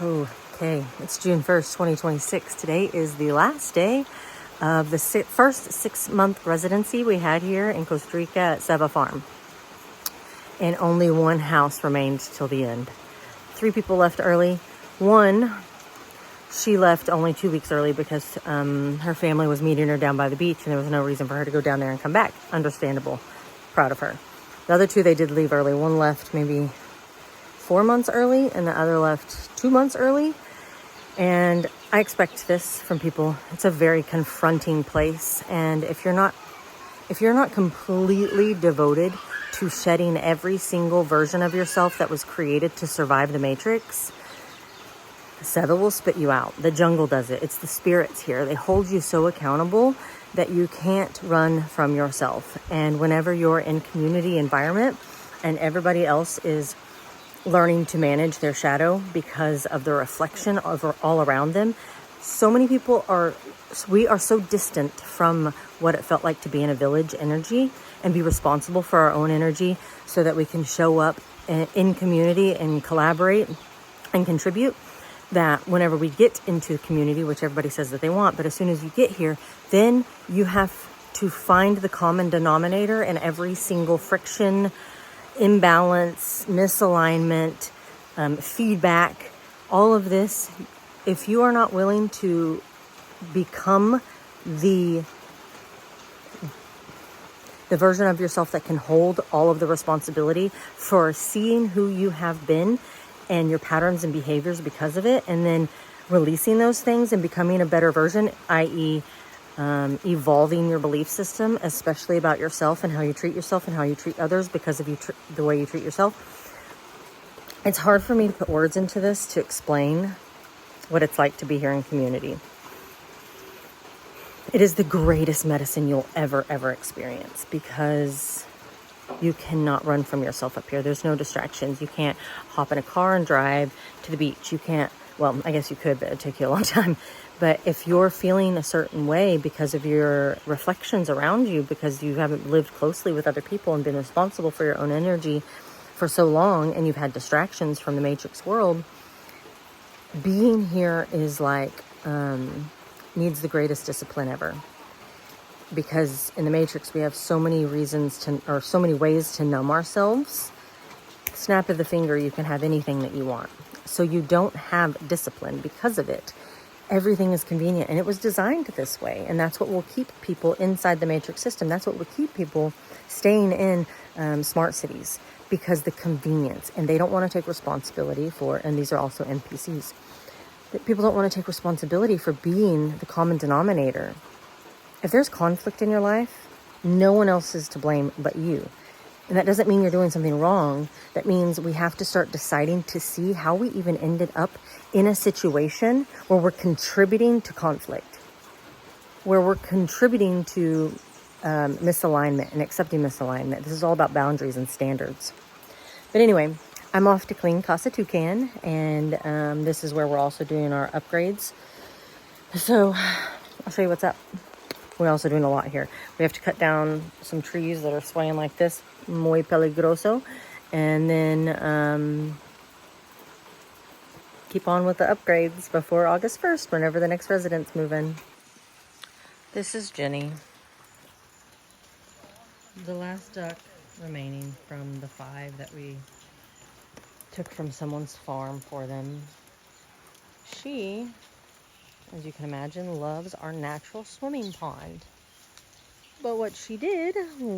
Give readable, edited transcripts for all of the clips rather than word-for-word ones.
Okay, it's June 1st, 2026. Today is the last day of the first 6-month residency we had here in Costa Rica at Seva Farm. And only one house remained till the end. 3 people left early. One, she left only 2 weeks early because her family was meeting her down by the beach and there was no reason for her to go down there and come back. Understandable. Proud of her. The other 2, they did leave early. One left maybe 4 months early and the other left 2 months early. And I expect this from people. It's a very confronting place. And if you're not completely devoted to shedding every single version of yourself that was created to survive the Matrix, Seva will spit you out. The jungle does it. It's the spirits here. They hold you so accountable that you can't run from yourself. And whenever you're in community environment and everybody else is learning to manage their shadow because of the reflection of all around them, so many people we are so distant from what it felt like to be in a village energy and be responsible for our own energy so that we can show up in community and collaborate and contribute, that whenever we get into community, which everybody says that they want, but as soon as you get here, then you have to find the common denominator in every single friction, imbalance, misalignment, feedback, all of this. If you are not willing to become the version of yourself that can hold all of the responsibility for seeing who you have been and your patterns and behaviors because of it, and then releasing those things and becoming a better version, i.e. Evolving your belief system, especially about yourself and how you treat yourself and how you treat others because of the way you treat yourself. It's hard for me to put words into this to explain what it's like to be here in community. It is the greatest medicine you'll ever experience because you cannot run from yourself up here. There's no distractions. You can't hop in a car and drive to the beach. You can't, well, I guess you could, but it'd take you a long time. But if you're feeling a certain way because of your reflections around you, because you haven't lived closely with other people and been responsible for your own energy for so long, and you've had distractions from the Matrix world, being here is like, needs the greatest discipline ever. Because in the Matrix, we have so many so many ways to numb ourselves. Snap of the finger, you can have anything that you want. So you don't have discipline because of it. Everything is convenient, and it was designed this way. And that's what will keep people inside the Matrix system. That's what will keep people staying in smart cities, because the convenience, and they don't want to take responsibility for, and these are also NPCs, that people don't want to take responsibility for being the common denominator. If there's conflict in your life, no one else is to blame but you. And that doesn't mean you're doing something wrong. That means we have to start deciding to see how we even ended up in a situation where we're contributing to conflict, where we're contributing to misalignment and accepting misalignment. This is all about boundaries and standards. But anyway, I'm off to clean Casa Toucan, and this is where we're also doing our upgrades. So I'll show you what's up. We're also doing a lot here. We have to cut down some trees that are swaying like this, muy peligroso, and then keep on with the upgrades before August 1st, whenever the next residents move in. This is Jenny, the last duck remaining from the 5 that we took from someone's farm for them. She, as you can imagine, loves our natural swimming pond. But what she did,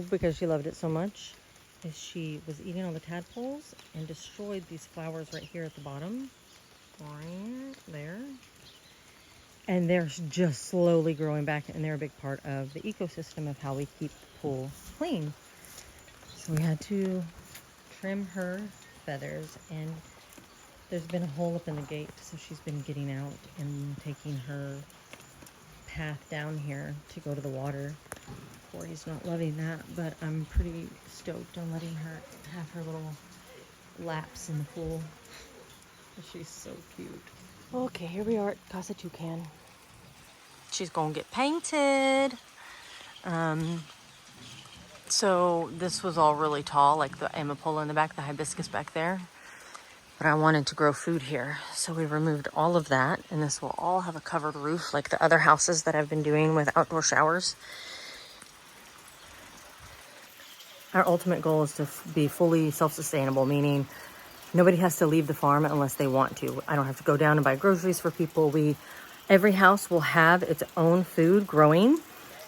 because she loved it so much, is she was eating all the tadpoles and destroyed these flowers right here at the bottom. Right there. And they're just slowly growing back, and they're a big part of the ecosystem of how we keep the pool clean. So we had to trim her feathers, and there's been a hole up in the gate, so she's been getting out and taking her path down here to go to the water. Corey's not loving that, but I'm pretty stoked on letting her have her little laps in the pool. She's so cute. Okay, here we are at Casa Toucan. She's gonna get painted. So this was all really tall, like the amapola in the back, the hibiscus back there. But I wanted to grow food here. So we removed all of that, and this will all have a covered roof like the other houses that I've been doing with outdoor showers. Our ultimate goal is to be fully self-sustainable, meaning nobody has to leave the farm unless they want to. I don't have to go down and buy groceries for people. Every house will have its own food growing,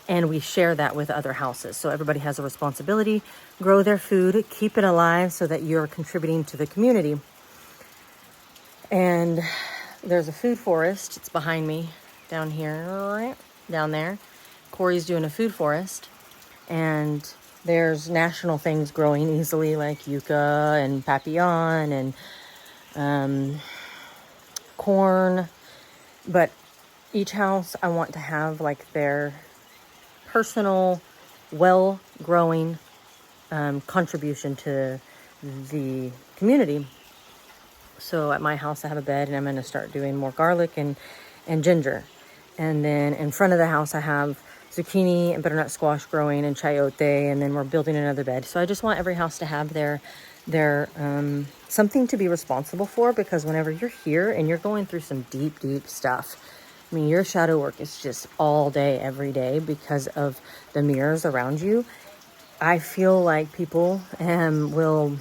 and we share that with other houses. So everybody has a responsibility, grow their food, keep it alive so that you're contributing to the community. And there's a food forest. It's behind me down here, right down there. Corey's doing a food forest, and there's national things growing easily like yucca and papillon and corn. But each house I want to have like their personal, well-growing contribution to the community. So at my house I have a bed, and I'm going to start doing more garlic and ginger. And then in front of the house I have zucchini and butternut squash growing and chayote, and then we're building another bed. So I just want every house to have their something to be responsible for, because whenever you're here and you're going through some deep stuff, I mean, your shadow work is just all day, every day because of the mirrors around you. I feel like people will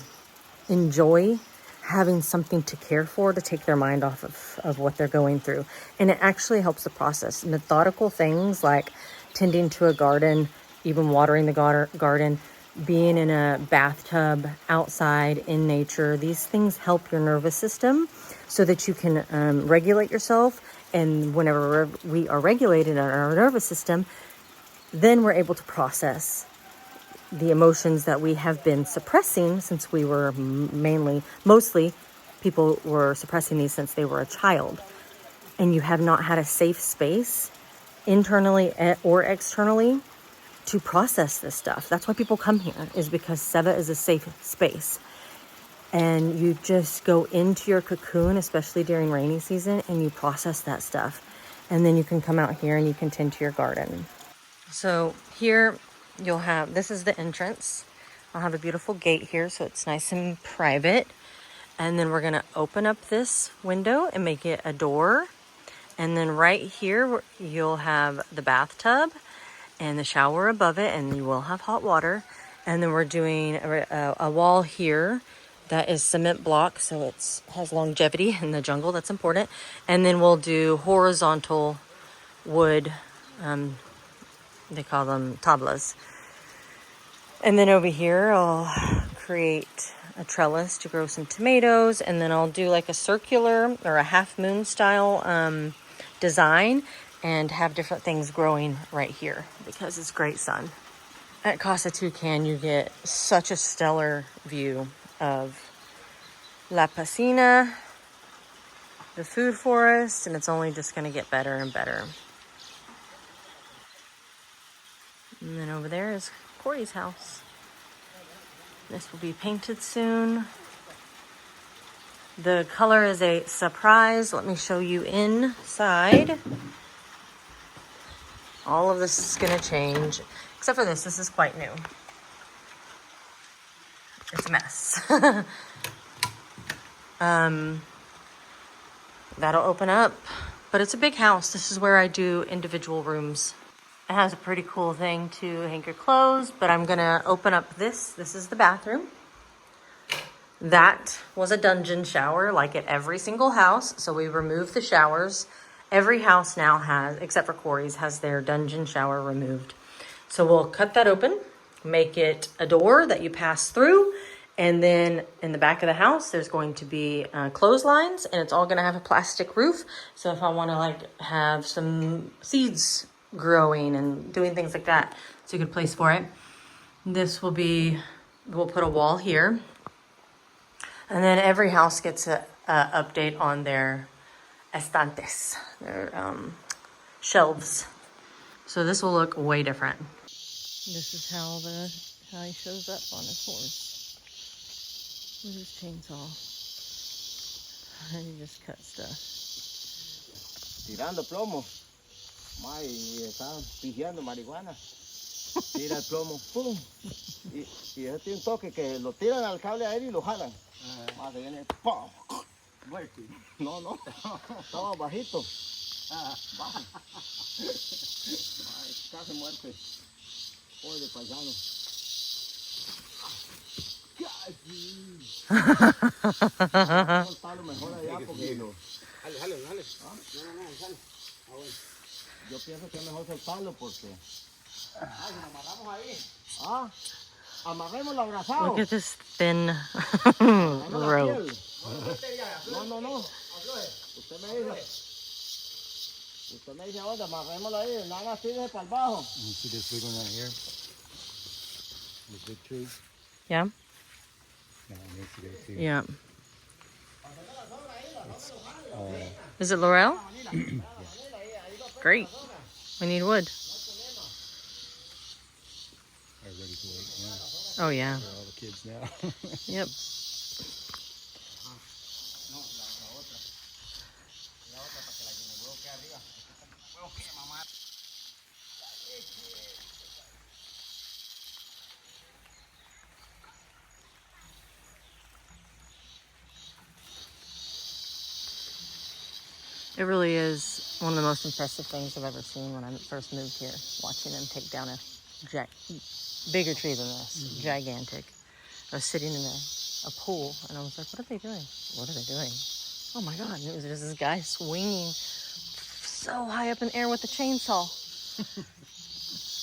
enjoy having something to care for, to take their mind off of what they're going through. And it actually helps the process. Methodical things like tending to a garden, even watering the garden, being in a bathtub, outside, in nature, these things help your nervous system so that you can regulate yourself. And whenever we are regulated in our nervous system, then we're able to process the emotions that we have been suppressing since we were mostly people were suppressing these since they were a child. And you have not had a safe space internally or externally to process this stuff. That's why people come here, is because Seva is a safe space. And you just go into your cocoon, especially during rainy season, and you process that stuff. And then you can come out here and you can tend to your garden. So here you'll have, this is the entrance. I'll have a beautiful gate here so it's nice and private. And then we're going to open up this window and make it a door. And then right here you'll have the bathtub and the shower above it, and you will have hot water. And then we're doing a wall here that is cement block, so it has longevity in the jungle. That's important. And then we'll do horizontal wood, they call them tablas. And then over here I'll create a trellis to grow some tomatoes, and then I'll do like a circular or a half moon style design and have different things growing right here because it's great sun. At Casa Toucan you get such a stellar view of La Piscina, the food forest, and it's only just going to get better and better. And then over there is Corey's house. This will be painted soon. The color is a surprise. Let me show you inside. All of this is going to change, except for this. This is quite new. It's a mess. That'll open up, but it's a big house. This is where I do individual rooms. It has a pretty cool thing to hang your clothes, but I'm gonna open up this. This is the bathroom. That was a dungeon shower, like at every single house. So we removed the showers. Every house now has, except for Corey's, has their dungeon shower removed. So we'll cut that open, make it a door that you pass through. And then in the back of the house, there's going to be clotheslines, and it's all going to have a plastic roof. So if I want to like have some seeds growing and doing things like that, it's a good place for it. This will be, we'll put a wall here. And then every house gets a update on their estantes, their shelves. So this will look way different. This is how he shows up on his horse. With his chainsaw. And he just cut stuff. Tirando plomo. Están pigiando marihuana. Tira el plomo, pum. Y eso tiene un toque que lo tiran al cable aéreo y lo jalan. Más que viene, ¡pum! Muerte. No, estaba bajito. Bajo. Casi muerte. Pobre paisano. Soltarlo mejor allá porque lo... Jale. No, jale. Yo pienso que es mejor soltarlo porque... si nos amarramos ahí. Amarremos abrazado. Look at this thin rope. No. Usted me dice, oye, amarrémoslo ahí, nada más tires para el bajo. You see this big one right here? This big tree? Yeah? Yeah, it needs to go too. Yeah. Is it Laurel? Yeah. Great. We need wood. Are you ready to wait now? Oh, yeah. For all the kids now. Yep. It really is one of the most impressive things I've ever seen when I first moved here, watching them take down a bigger tree than this, gigantic. I was sitting in a pool, and I was like, what are they doing? What are they doing? Oh my God, and it was just this guy swinging so high up in the air with a chainsaw.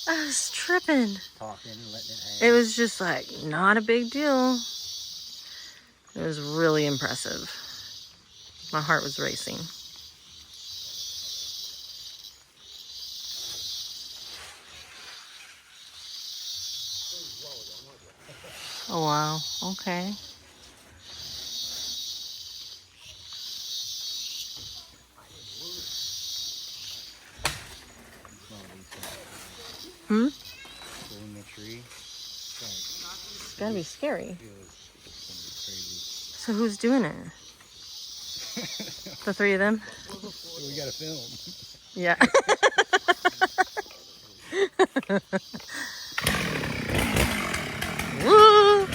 I was tripping. Talking and letting it hang. It was just like, not a big deal. It was really impressive. My heart was racing. Oh, wow. Okay. Hmm? Pulling the tree. It's gotta be scary. Crazy. So who's doing it? The three of them? We gotta film. Yeah. Woo!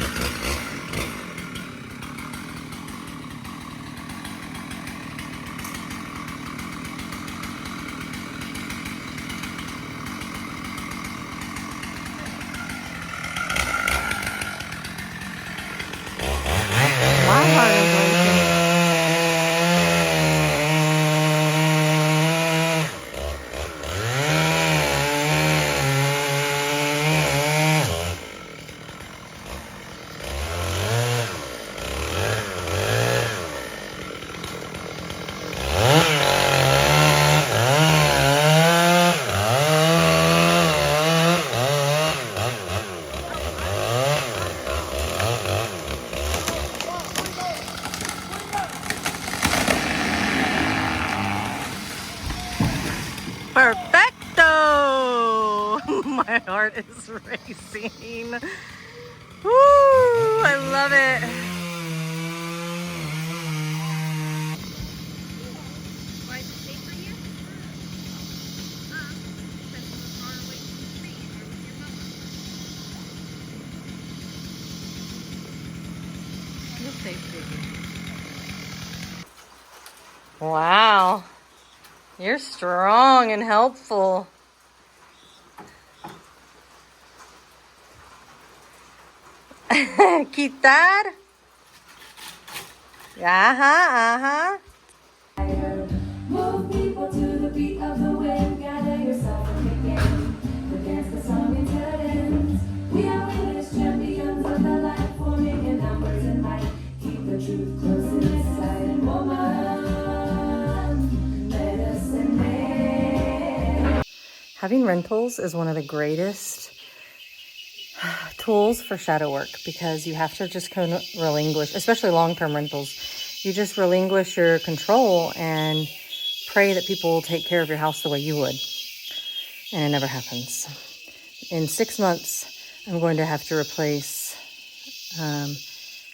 My heart is racing. Perfecto! My heart is racing. Woo! I love it. Why is it safe for you? Because you were far away from the tree or with your mother. You're safe, baby. Wow. You're strong and helpful. Quitar. Ajá. Move people to the beat of the wind. Gather yourself and begin to dance the song until it ends. We are winners, champions of the light, forming in numbers and might. Keep the truth close in this sight. And woman, let us admit. Having rentals is one of the greatest tools for shadow work because you have to just kind of relinquish, especially long-term rentals. You just relinquish your control and pray that people will take care of your house the way you would. And it never happens. In 6 months, I'm going to have to replace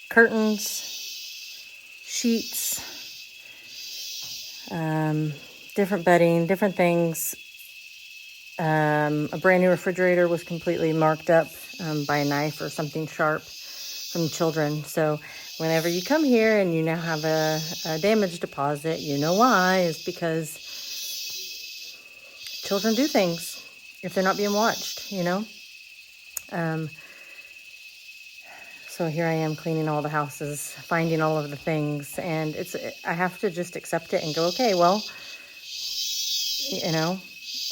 curtains, sheets, different bedding, different things A brand new refrigerator was completely marked up by a knife or something sharp from children. So whenever you come here and you now have a damage deposit, you know why. It's because children do things if they're not being watched, you know? So here I am cleaning all the houses, finding all of the things, and I have to just accept it and go, okay, well, you know,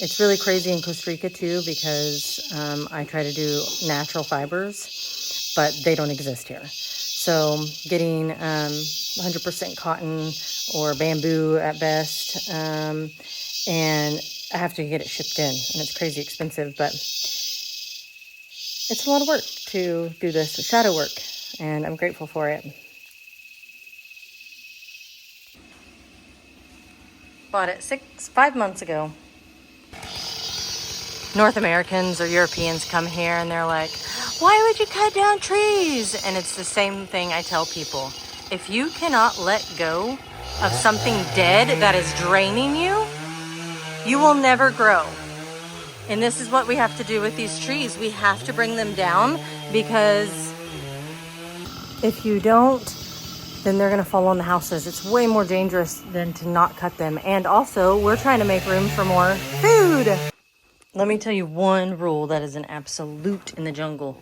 it's really crazy in Costa Rica too, because I try to do natural fibers, but they don't exist here. So getting 100% cotton or bamboo at best, and I have to get it shipped in, and it's crazy expensive, but it's a lot of work to do this shadow work, and I'm grateful for it. Bought it 5 months ago. North Americans or Europeans come here and they're like, why would you cut down trees? And it's the same thing I tell people. If you cannot let go of something dead that is draining you, you will never grow. And this is what we have to do with these trees. We have to bring them down, because if you don't, then they're gonna fall on the houses. It's way more dangerous than to not cut them. And also, we're trying to make room for more food. Let me tell you one rule that is an absolute in the jungle.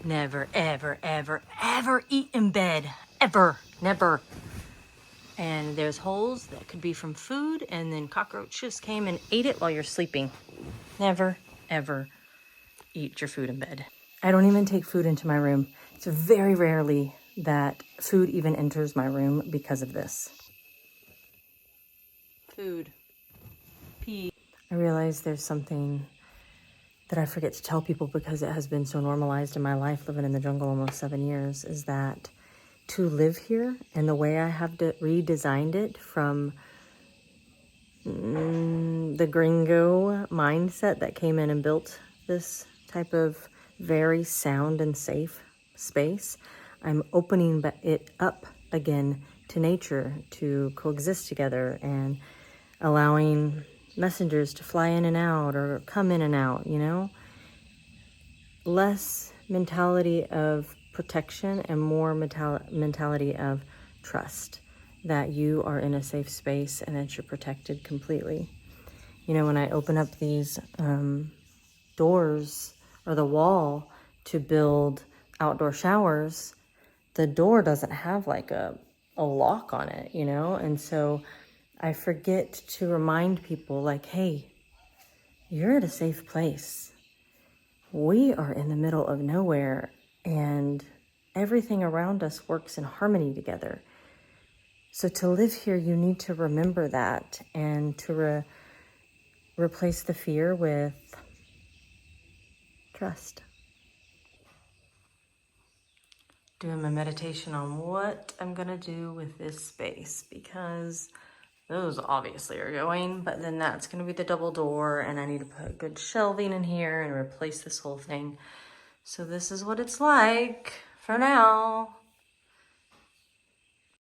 Never, ever, ever, ever eat in bed. Ever, never. And there's holes that could be from food, and then cockroaches came and ate it while you're sleeping. Never, ever eat your food in bed. I don't even take food into my room. It's very rarely that food even enters my room because of this. Food. Pee. I realize there's something that I forget to tell people because it has been so normalized in my life, living in the jungle almost 7 years, is that to live here and the way I have redesigned it from the gringo mindset that came in and built this type of very sound and safe space, I'm opening it up again to nature to coexist together, and allowing messengers to fly in and out or come in and out, you know? Less mentality of protection and more mentality of trust, that you are in a safe space and that you're protected completely. You know, when I open up these doors or the wall to build outdoor showers, the door doesn't have like a lock on it, you know? And so I forget to remind people, like, hey, you're at a safe place. We are in the middle of nowhere, and everything around us works in harmony together. So to live here, you need to remember that, and to replace the fear with trust. Doing my meditation on what I'm gonna do with this space, because those obviously are going, but then that's gonna be the double door, and I need to put good shelving in here and replace this whole thing. So this is what it's like for now.